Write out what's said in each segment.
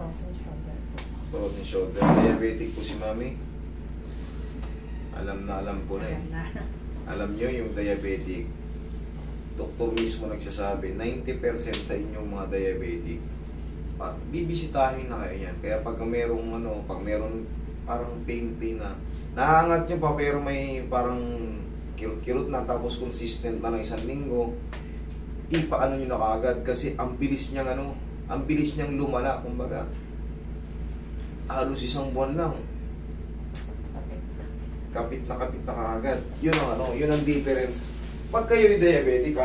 Frozen shoulder po. Frozen shoulder. Diabetic po si mami. Alam na alam ko na eh. Alam na. Alam nyo yung diabetic. Doktor mismo nagsasabi, 90% sa inyong mga diabetic, bibisitahin na kayo yan. Kaya pag merong pag meron parang pain na, nahangat nyo pa pero may parang kirot-kirot na tapos consistent na ng 1 linggo, ipaano nyo na kaagad kasi ang bilis niyang lumala, kumbaga. Halos 1 buwan lang. Kapit na kaagad. Yun ang difference. Pag kayo ay diabetic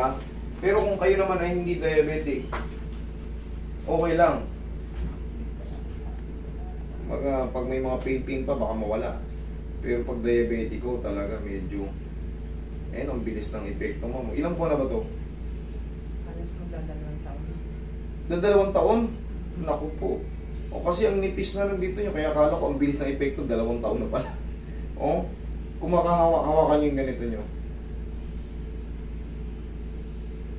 pero kung kayo naman ay hindi diabetic, okay lang. Pag may mga pain pa, baka mawala. Pero pag diabetico, talaga medyo, ang bilis ng epekto mo. Ilang buwan na ba to? Halos magdadalawang taon. Na 2 taon? Naku po. O kasi ang nipis na lang dito nyo, kaya akala ko ang bilis ng epekto, 2 taon na pala. O, kung makahawakan nyo yung ganito nyo.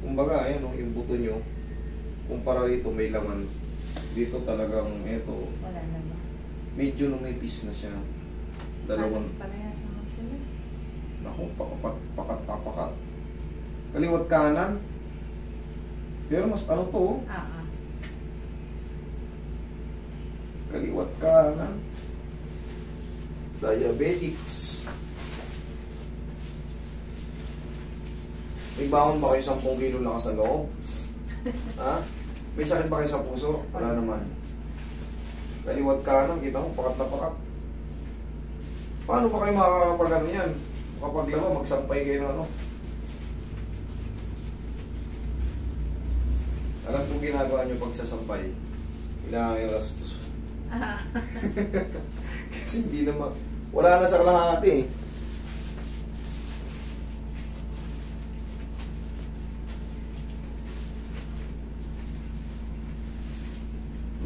Kumbaga, yung buto nyo, kumpara rito may laman, dito talagang, Wala na ba? medyo numipis na siya. Halos parehas naman sila. Naku, pakat. Kaliwat kanan. Pero mas to, kaliwat kanan. Diabetics. May baon ba kayo 10 kilo na sa loob? Ha? May sakit ba kayo sa puso? Wala naman. Kaliwat kanan, kita mo, pakat na pakat. Paano ba kayo makakapag yan? Kapag laba, magsampay kayo na Alam kong ginagawa nyo pagsasampay. Inairastos. Kasi hindi naman, wala na sa kalahati eh.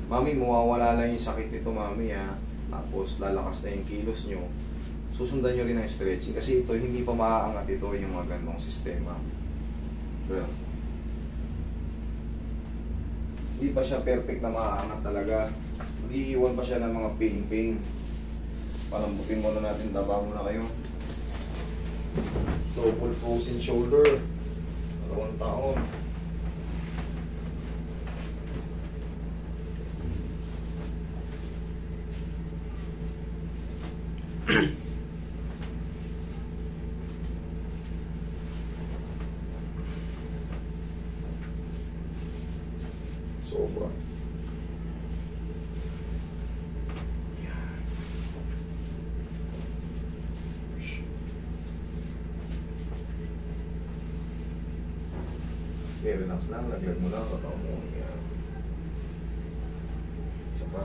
Mami, mawawala lang yung sakit nito, mami, Tapos, lalakas na yung kilos nyo. Susundan nyo rin ang stretching. Kasi ito, hindi pa maaangat ito yung mga ganong sistema. Well, hindi pa siya perfect na maaangat talaga. Mag-iiwan pa siya ng mga pain. Palambutin muna natin, daba muna kayo. Double frozen shoulder. 2 taon. Sobra. Okay, relax lang. Laglag mo lang. Tataw mo. Yan. Isa pa.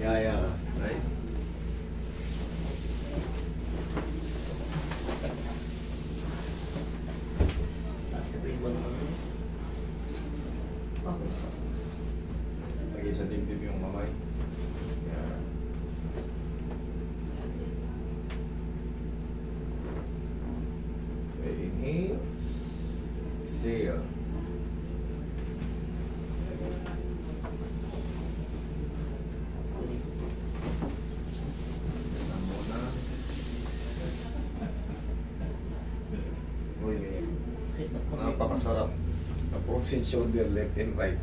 Yeah, right? Lagi sa dibdib yung kamay. Yeah. Okay, inhale. Exhale. Napakasarap na frozen shoulder, left and right.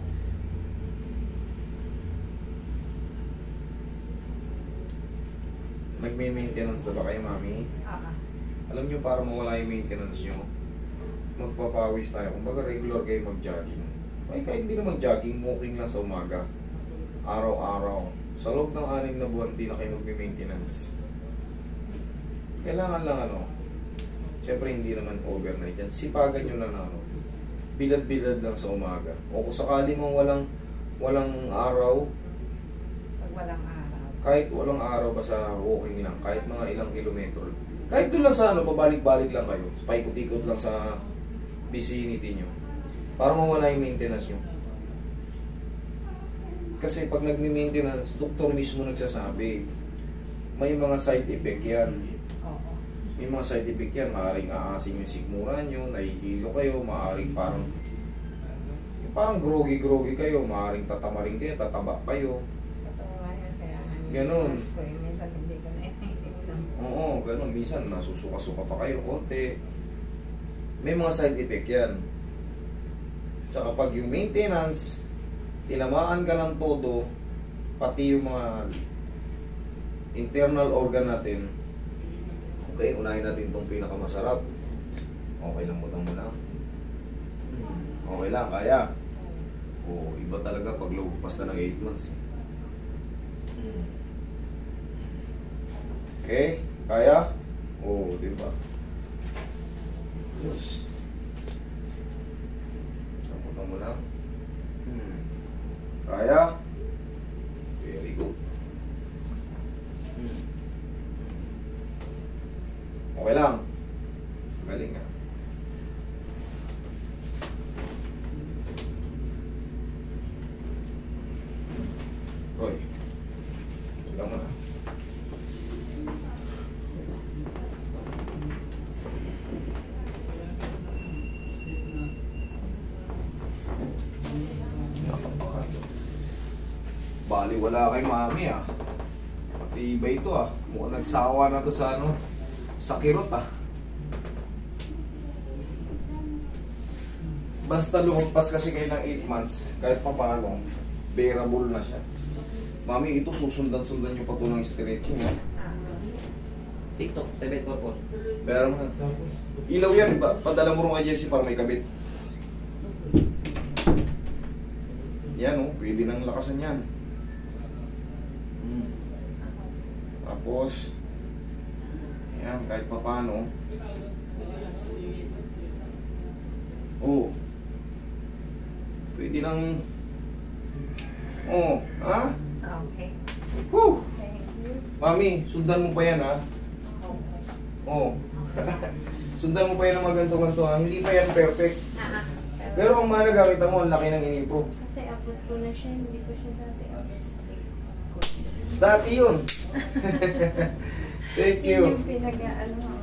Nagme-maintenance na ba kayo, mami? Alam nyo, para mawala yung maintenance nyo, magpapawis tayo. Kung baga regular kayo mag-jogging. Ay, kahit hindi na mag-jogging, walking lang sa umaga. Araw-araw. Sa loob ng 6 na buwan, di na kayo mag-maintenance. Kailangan lang syempre hindi naman overnight yan. Sipagan nyo na bilad-bilad lang sa umaga. O kung sakali mong walang araw, Pag walang araw. kahit walang araw, basta walking lang, kahit mga ilang kilometro. Kahit doon lang sa pabalik-balik lang kayo. Paikot-ikot lang sa vicinity nyo. Para mawala yung maintenance nyo. Kasi pag nagme-maintenance, doktor mismo nagsasabi, may mga side effect yan. Oo. May mga side effect yan. Maaaring aasin yung sikmura nyo, nahihilo kayo, maaaring parang groggy kayo, maaaring tatamarin kayo, tataba kayo. Totoo nga yan, kaya Ganun. ko minsan hindi ko na iniinom. Oo, ganun. Minsan nasusuka-suka pa kayo konti. May mga side effect yan. Tsaka pag yung maintenance, tinamaan ka ng todo, pati yung mga internal organ natin. Okay, unahin natin itong pinakamasarap. Okay lang, butang mo lang. Okay lang, kaya. Oo, iba talaga pag lumagpas na ng 8 months. Okay, kaya? Oo, di ba? Yes. Butang mo lang. Kaya? Very good. Okay lang. Galing nga. Roy. Silang mo na. Bali, wala kay mami Matibay ito Mukhang nagsawa na to sa sa kirot Basta lumagpas kasi kayo ng 8 months, kahit pa paano, bearable na siya. Mami, ito susundan-sundan nyo pa ito ng stretching TikTok, 744. Pero ilaw yan, padala mo rin kay Jessie para may kabit. Yan pwede nang lakasan yan. Tapos yan, kahit pa paano. Pwede nang Okay. Woo! Thank you. Mami, sundan mo pa yan Okay. Sundan mo pa yan ng maganto-ganto Hindi pa yan perfect. Pero ang mahalaga, kita mo, ang laki ng in-improve. Kasi abot ko na siya, hindi ko siya dati abot sa likod. Dati yun. Thank Yun you. yung pinag-ano